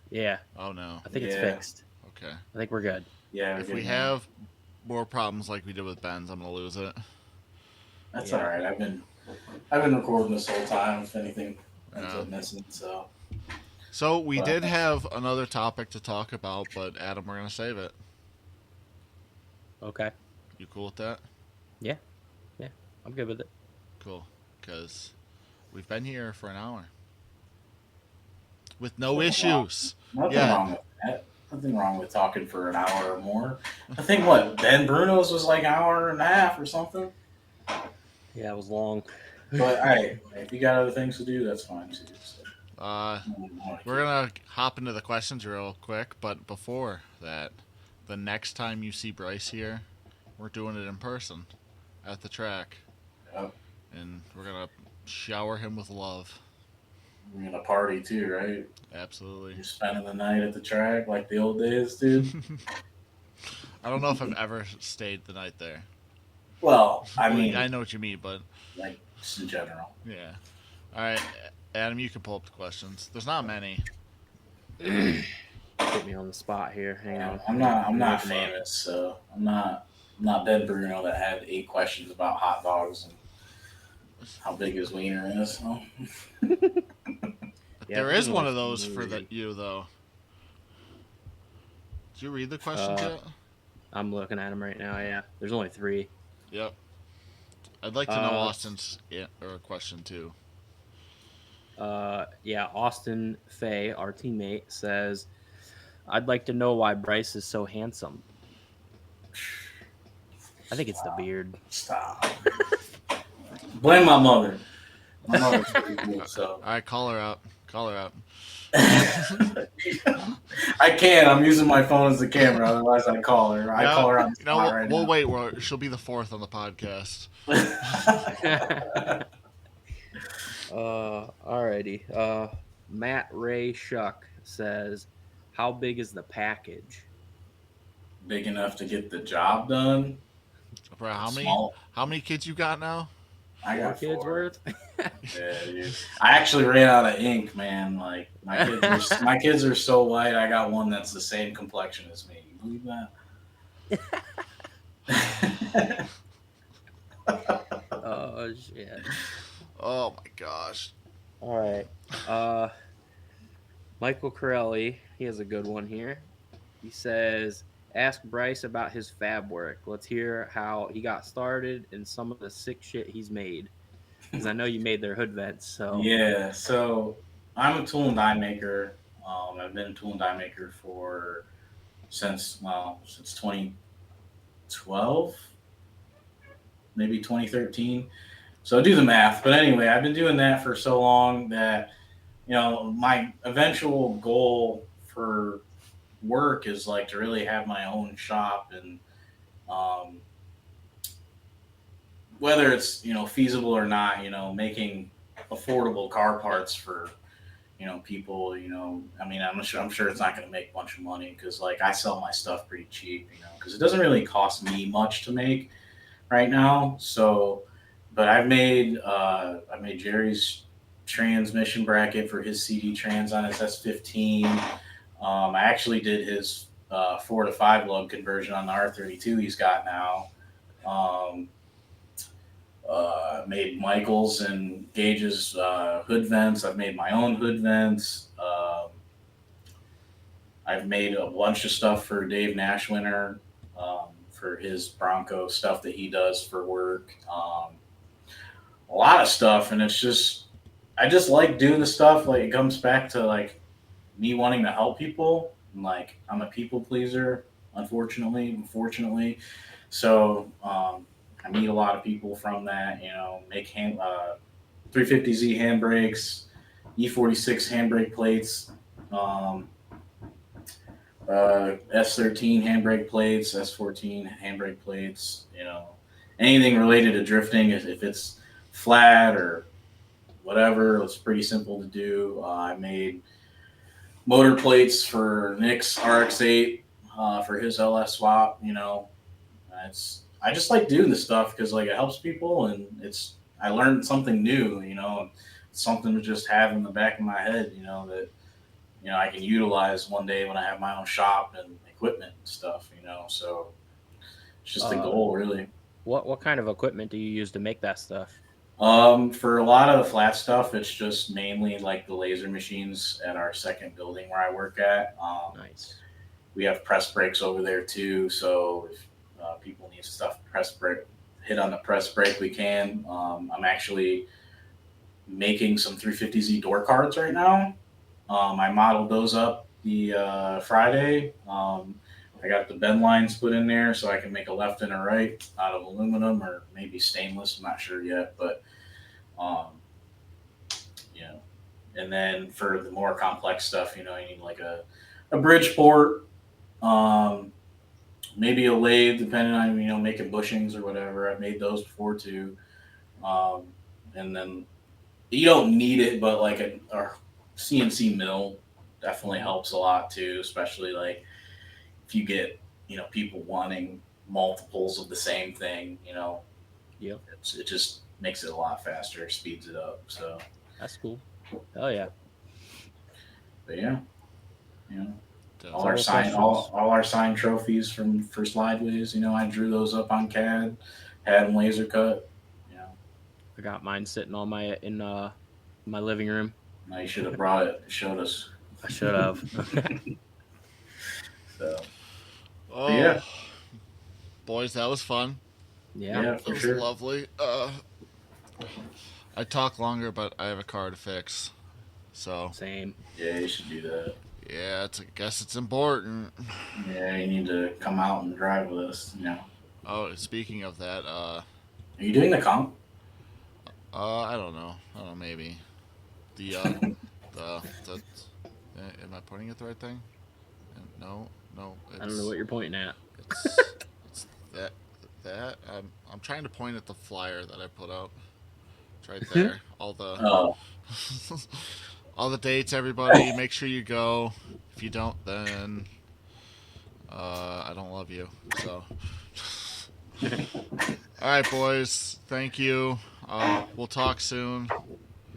Yeah. Oh no. I think it's fixed. Okay. I think we're good. Yeah. If we have more problems like we did with Ben's, I'm gonna lose it. That's all right. I've been recording this whole time. If anything ends up missing, So we did have another topic to talk about, but Adam, we're gonna save it. Okay. You cool with that? Yeah. I'm good with it. Cool. Because we've been here for an hour with no issues. Nothing wrong with that. Nothing wrong with talking for an hour or more. I think Ben Bruno's was like an hour and a half or something. Yeah, it was long. But hey, if you got other things to do, that's fine too. So. We're gonna hop into the questions real quick, but before that, the next time you see Bryce here, we're doing it in person at the track. Yep. And we're gonna shower him with love. We're gonna party too, right? Absolutely. You're spending the night at the track like the old days, dude. I don't know if I've ever stayed the night there. Well, I mean, I know what you mean, but like just in general. Yeah. All right, Adam, you can pull up the questions. There's not many. Put me on the spot here. Hang on. I'm not famous, so I'm not Ben Bruno that had 8 questions about hot dogs and how big his wiener is. So. There is one of those for you though. Did you read the questions yet? I'm looking at them right now. Yeah, there's only 3. Yep. I'd like to know Austin's question too. Austin Fay, our teammate, says, "I'd like to know why Bryce is so handsome." I think it's the beard. Stop. Blame my mother. My mother's pretty cool, so. All right, call her up. I can't. I'm using my phone as the camera. Otherwise, I call her. I call her on the spot right now. We'll wait. She'll be the 4th on the podcast. Alrighty. Matt Ray Shuck says, "How big is the package?" Big enough to get the job done. Bro, how many kids you got now? I got 4 kids worth. Yeah, dude. I actually ran out of ink, man. Like my kids are so white. I got one that's the same complexion as me. You believe Oh shit. Oh my gosh. All right. Michael Corelli, he has a good one here. He says, ask Bryce about his fab work. Let's hear how he got started and some of the sick shit he's made. Because I know you made their hood vents, so Yeah, so I'm a tool and die maker. I've been a tool and die maker since 2012, maybe 2013. So do the math. But anyway, I've been doing that for so long that my eventual goal for work is like to really have my own shop, and um, whether it's feasible or not, making affordable car parts for people. I mean, I'm sure it's not going to make a bunch of money because like I sell my stuff pretty cheap, because it doesn't really cost me much to make right now. So, but I made Jerry's transmission bracket for his CD trans on his S15. I actually did his 4 to 5 lug conversion on the R32 he's got now. Um, made Michael's and Gage's hood vents. I've made my own hood vents. I've made a bunch of stuff for Dave Nashwinter for his Bronco stuff that he does for work. A lot of stuff, and I just like doing the stuff. Like it comes back to like me wanting to help people. And, like I'm a people pleaser, unfortunately. So I meet a lot of people from that. Make 350Z handbrakes, E46 handbrake plates, um, S13 handbrake plates, S14 handbrake plates. Anything related to drifting, if it's flat or whatever, it's pretty simple to do. I made motor plates for Nick's RX-8 for his LS swap. I just like doing this stuff because like it helps people, and I learned something new. Something to just have in the back of my head. That I can utilize one day when I have my own shop and equipment and stuff. So it's just the goal, really. what kind of equipment do you use to make that stuff? For a lot of the flat stuff, it's just mainly like the laser machines at our second building where I work at. Nice. We have press brakes over there too, so if people need stuff hit on the press brake, we can. I'm actually making some 350Z door cards right now. I modeled those up the Friday. I got the bend lines put in there so I can make a left and a right out of aluminum or maybe stainless. I'm not sure yet, but um, you know. And then for the more complex stuff, you need like a bridge port, um, maybe a lathe, depending on making bushings or whatever. I've made those before too. Um, and then you don't need it, but like a CNC mill definitely helps a lot too, especially like if you get people wanting multiples of the same thing. Yep. It just makes it a lot faster, speeds it up. So That's cool. Hell yeah. but yeah, all Several our signed trophies from for Slideways. I drew those up on CAD, had them laser cut. I got mine sitting on in my living room. Now you should have brought it. Showed us. I should have. So Oh, yeah. boys, that was fun. Yeah, for It was sure. lovely. I talk longer, but I have a car to fix. So same. Yeah, you should do that. yeah, I guess it's important. Yeah, you need to come out and drive with us. Oh, speaking of that, Are you doing the comp? I don't know. Maybe the am I pointing at the right thing? No. I don't know what you're pointing at. It's that. I'm trying to point at the flyer that I put up. It's right there. All the Oh, all the dates. Everybody, make sure you go. If you don't, then I don't love you. So. All right, boys. Thank you. We'll talk soon.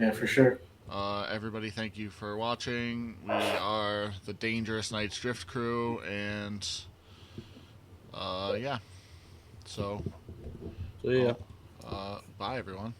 yeah, for sure. Everybody, thank you for watching. We are the Dangerous Nights Drift Crew, and yeah. So, So yeah. bye, everyone.